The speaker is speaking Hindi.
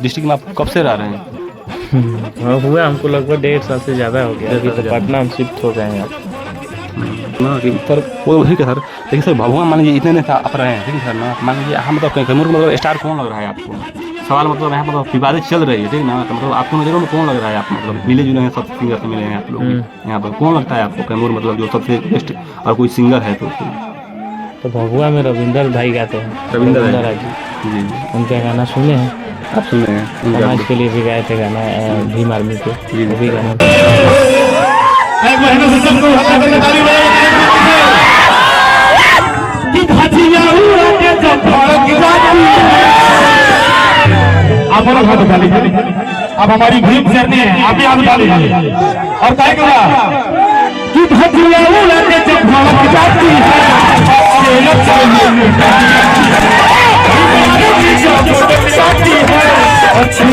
डिस्ट्रिक्ट में आप कब से रह रहे हैं? हाँ, हुआ हमको लगभग 1.5 साल से ज़्यादा हो गया। अभी तो पटना में शिफ्ट हो गए हैं आप। ना कि सर वो ठीक है सर, लेकिन सर भगवान मान लीजिए इतने आप रहे हैं, ठीक है सर ना, मान लीजिए हम मतलब कैमूर का मतलब स्टार कौन लग रहा है आपको? सवाल मतलब यहाँ मतलब विवादित चल रही है, ठीक है ना, तो मतलब आपको नजरों में कौन लग रहा है? आप मतलब मिले जुले हैं, सब सिंगर से मिले हैं आप लोग यहाँ पर, कौन लगता है आपको कैमूर मतलब जो सबसे बेस्ट और कोई सिंगर है तो भगुआ में रविंदर भाई गाते हैं, रविंदर राज जी। उनका गाना सुने हैं आप? सुन रहे हैं समाज के लिए भी गाए थे गाना, भीम आर्मी पे वो भी गाना। अब हमारी भीम सेना है, आप भी आगे डालिए और क्या कहा कि धजिया उड़ाते जब भारत जाती है अच्छी